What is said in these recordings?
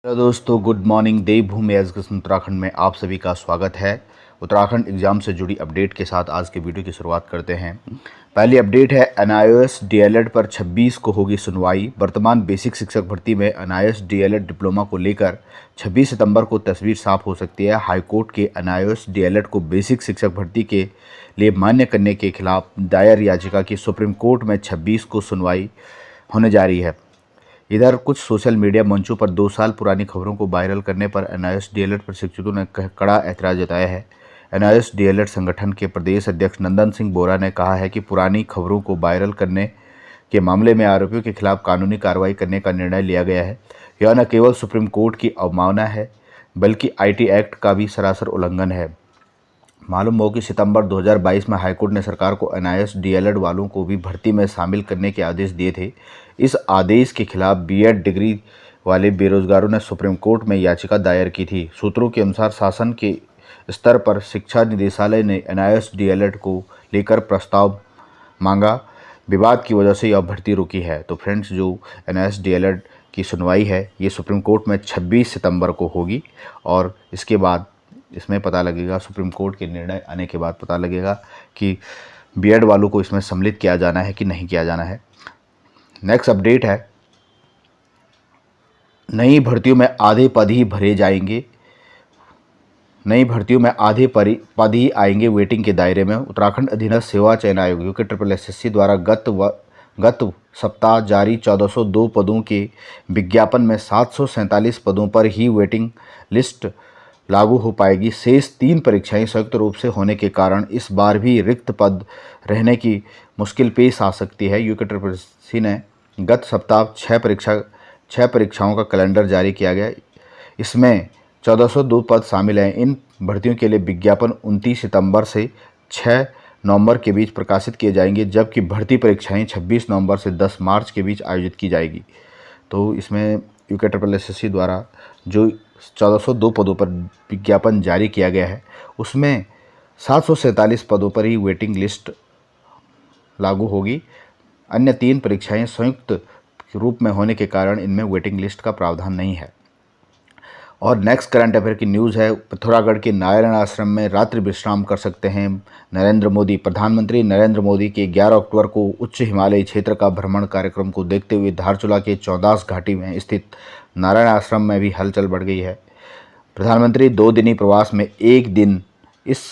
Hello दोस्तों, good morning. देवभूमि education Uttarakhand में आप सभी का स्वागत है। उत्तराखंड एग्ज़ाम से जुड़ी अपडेट के साथ आज के वीडियो की शुरुआत करते हैं। पहली अपडेट है, एनआईओएस डीएलएड पर 26 को होगी सुनवाई। वर्तमान बेसिक शिक्षक भर्ती में एनआईओएस डीएलएड डिप्लोमा को लेकर 26 सितंबर को तस्वीर साफ हो सकती है। हाईकोर्ट के एनआईओएस डीएलएड को बेसिक शिक्षक भर्ती के लिए मान्य करने के खिलाफ दायर याचिका की सुप्रीम कोर्ट में 26 को सुनवाई होने जा रही है। इधर कुछ सोशल मीडिया मंचों पर 2 साल पुरानी खबरों को वायरल करने पर एनआईओएस डीएलएड प्रशिक्षुओं ने कड़ा ऐतराज़ जताया है। एनआईओएस डीएलएड संगठन के प्रदेश अध्यक्ष नंदन सिंह बोरा ने कहा है कि पुरानी खबरों को वायरल करने के मामले में आरोपियों के खिलाफ कानूनी कार्रवाई करने का निर्णय लिया गया है। यह न केवल सुप्रीम कोर्ट की अवमानना है बल्कि आईटी एक्ट का भी सरासर उल्लंघन है। मालूम हो कि सितंबर 2022 में हाईकोर्ट ने सरकार को एनआईओएस डीएलएड वालों को भी भर्ती में शामिल करने के आदेश दिए थे। इस आदेश के खिलाफ बीएड डिग्री वाले बेरोजगारों ने सुप्रीम कोर्ट में याचिका दायर की थी। सूत्रों के अनुसार शासन के स्तर पर शिक्षा निदेशालय ने एनआईओएस डीएलएड को लेकर प्रस्ताव मांगा। विवाद की वजह से यह भर्ती रुकी है। तो फ्रेंड्स, जो एनआईओएस डीएलएड की सुनवाई है ये सुप्रीम कोर्ट में 26 सितंबर को होगी और इसके बाद इसमें पता लगेगा, सुप्रीम कोर्ट के निर्णय आने के बाद पता लगेगा कि बीएड वालों को इसमें सम्मिलित किया जाना है कि नहीं किया जाना है। नेक्स्ट अपडेट है, नई भर्तियों में आधे पद ही भरे जाएंगे। नई भर्तियों में आधे पद ही आएंगे वेटिंग के दायरे में। उत्तराखंड अधीनस्थ सेवा चयन आयोग UKSSC द्वारा गत सप्ताह जारी 1402 पदों के विज्ञापन में 747 पदों पर ही वेटिंग लिस्ट लागू हो पाएगी। शेष 3 परीक्षाएं संयुक्त रूप से होने के कारण इस बार भी रिक्त पद रहने की मुश्किल पेश आ सकती है। UKSSC ने गत सप्ताह 6 परीक्षाओं का कैलेंडर जारी किया गया। इसमें 1402 पद शामिल हैं। इन भर्तियों के लिए विज्ञापन 29 सितंबर से 6 नवंबर के बीच प्रकाशित किए जाएंगे, जबकि भर्ती परीक्षाएं 26 नवंबर से 10 मार्च के बीच आयोजित की जाएगी। तो इसमें UKSSC द्वारा जो 1402 पदों पर विज्ञापन जारी किया गया है उसमें 747 पदों पर ही वेटिंग लिस्ट लागू होगी। अन्य 3 परीक्षाएं संयुक्त रूप में होने के कारण इनमें वेटिंग लिस्ट का प्रावधान नहीं है। और नेक्स्ट करंट अफेयर की न्यूज़ है, पिथौरागढ़ के नारायण आश्रम में रात्रि विश्राम कर सकते हैं नरेंद्र मोदी। प्रधानमंत्री नरेंद्र मोदी के 11 अक्टूबर को उच्च हिमालयी क्षेत्र का भ्रमण कार्यक्रम को देखते हुए धारचूला के चौदास घाटी में स्थित नारायण आश्रम में भी हलचल बढ़ गई है। प्रधानमंत्री 2 दिनी प्रवास में 1 दिन इस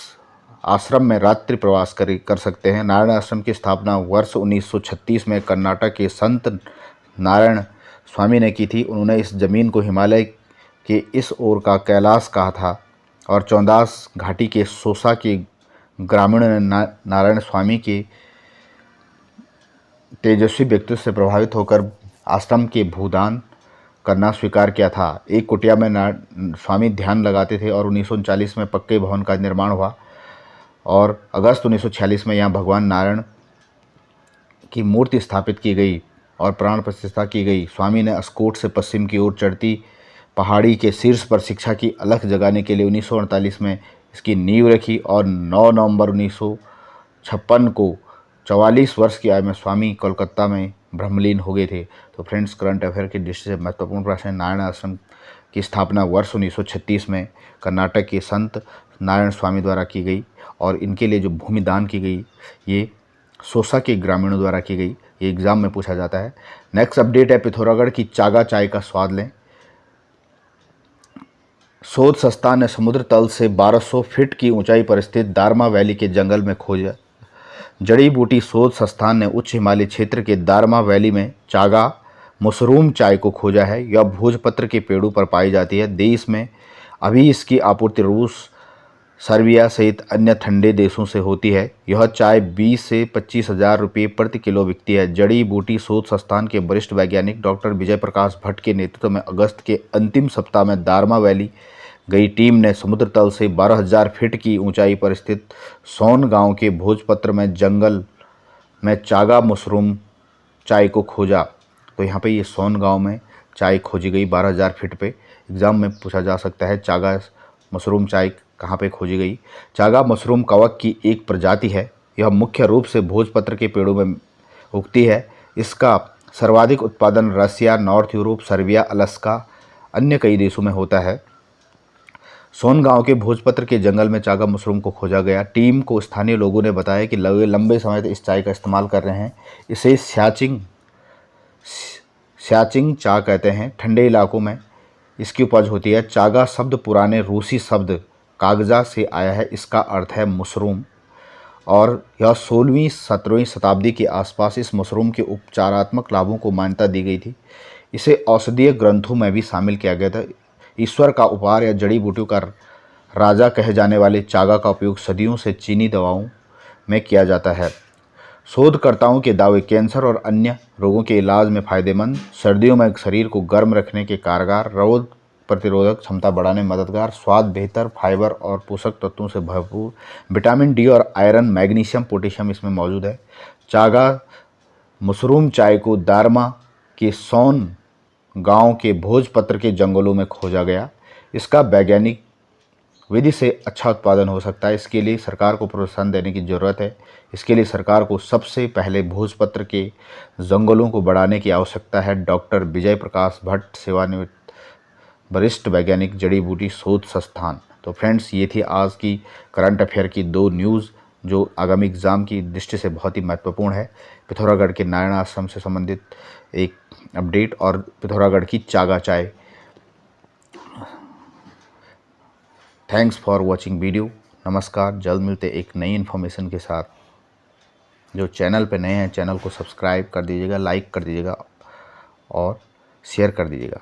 आश्रम में रात्रि प्रवास कर सकते हैं। नारायण आश्रम की स्थापना वर्ष 1936 में कर्नाटक के संत नारायण स्वामी ने की थी। उन्होंने इस जमीन को हिमालय के इस ओर का कैलाश कहा था और चौदास घाटी के सोसा के ग्रामीण ने नारायण स्वामी के तेजस्वी व्यक्तित्व से प्रभावित होकर आश्रम के भूदान करना स्वीकार किया था। एक कुटिया में स्वामी ध्यान लगाते थे और 1939 में पक्के भवन का निर्माण हुआ और अगस्त 1946 में यहाँ भगवान नारायण की मूर्ति स्थापित की गई और प्राण प्रतिष्ठा की गई। स्वामी ने अस्कोट से पश्चिम की ओर चढ़ती पहाड़ी के शीर्ष पर शिक्षा की अलख जगाने के लिए 1948 में इसकी नींव रखी और 9 नवंबर 1956 को 44 वर्ष की आयु में स्वामी कोलकाता में ब्रह्मलीन हो गए थे। तो फ्रेंड्स, करंट अफेयर की दृष्टि से महत्वपूर्ण प्रश्न, नारायण आश्रम की स्थापना वर्ष 1936 में कर्नाटक के संत नारायण स्वामी द्वारा की गई और इनके लिए जो भूमि दान की गई ये सोसा के ग्रामीणों द्वारा की गई। ये एग्ज़ाम में पूछा जाता है। नेक्स्ट अपडेट है, पिथौरागढ़ की चागा चाय का स्वाद लें। शोध संस्थान ने समुद्र तल से 1200 फीट की ऊंचाई पर स्थित दारमा वैली के जंगल में खोजा। जड़ी बूटी शोध संस्थान ने उच्च हिमालय क्षेत्र के दारमा वैली में चागा मशरूम चाय को खोजा है। यह भोजपत्र के पेड़ों पर पाई जाती है। देश में अभी इसकी आपूर्ति रूस, सर्बिया सहित अन्य ठंडे देशों से होती है। यह चाय 20 से 25 हज़ार रुपये प्रति किलो बिकती है। जड़ी बूटी शोध संस्थान के वरिष्ठ वैज्ञानिक डॉक्टर विजय प्रकाश भट्ट के नेतृत्व में अगस्त के अंतिम सप्ताह में दारमा वैली गई टीम ने समुद्र तल से 12,000 फीट की ऊंचाई पर स्थित सोन गांव के भोजपत्र में जंगल में चागा मशरूम चाय को खोजा। तो यहाँ पे ये सोन गांव में चाय खोजी गई 12,000 फीट पे। एग्ज़ाम में पूछा जा सकता है चागा मशरूम चाय कहाँ पे खोजी गई। चागा मशरूम कवक की एक प्रजाति है। यह मुख्य रूप से भोजपत्र के पेड़ों में उगती है। इसका सर्वाधिक उत्पादन रसिया, नॉर्थ यूरोप, सर्बिया, अलास्का अन्य कई देशों में होता है। सोन गांव के भोजपत्र के जंगल में चागा मशरूम को खोजा गया। टीम को स्थानीय लोगों ने बताया कि लंबे समय से इस चाय का इस्तेमाल कर रहे हैं। इसे स्याचिंग चा कहते हैं। ठंडे इलाकों में इसकी उपज होती है। चागा शब्द पुराने रूसी शब्द कागजा से आया है। इसका अर्थ है मशरूम, और यह 16वीं-17वीं शताब्दी के आसपास इस मशरूम के उपचारात्मक लाभों को मान्यता दी गई थी। इसे औषधीय ग्रंथों में भी शामिल किया गया था। ईश्वर का उपहार या जड़ी बूटियों का राजा कहे जाने वाले चागा का उपयोग सदियों से चीनी दवाओं में किया जाता है। शोधकर्ताओं के दावे कैंसर और अन्य रोगों के इलाज में फ़ायदेमंद, सर्दियों में शरीर को गर्म रखने के कारगर, रोग प्रतिरोधक क्षमता बढ़ाने में मददगार, स्वाद बेहतर, फाइबर और पोषक तत्वों से भरपूर, विटामिन डी और आयरन, मैग्नीशियम, पोटेशियम इसमें मौजूद है। चागा मशरूम चाय को दारमा के सोन गांव के भोजपत्र के जंगलों में खोजा गया। इसका वैज्ञानिक विधि से अच्छा उत्पादन हो सकता है। इसके लिए सरकार को प्रोत्साहन देने की ज़रूरत है। इसके लिए सरकार को सबसे पहले भोजपत्र के जंगलों को बढ़ाने की आवश्यकता है। डॉक्टर विजय प्रकाश भट्ट, सेवानिवृत्त वरिष्ठ वैज्ञानिक, जड़ी बूटी शोध संस्थान। तो फ्रेंड्स, ये थी आज की करंट अफेयर की 2 न्यूज़ जो आगामी एग्ज़ाम की दृष्टि से बहुत ही महत्वपूर्ण है। पिथौरागढ़ के नारायण आश्रम से संबंधित एक अपडेट और पिथौरागढ़ की चागा चाय। Thanks for watching video. नमस्कार, जल्द मिलते एक नई इन्फॉर्मेशन के साथ। जो चैनल पे नए हैं, चैनल को सब्सक्राइब कर दीजिएगा, लाइक कर दीजिएगा और शेयर कर दीजिएगा।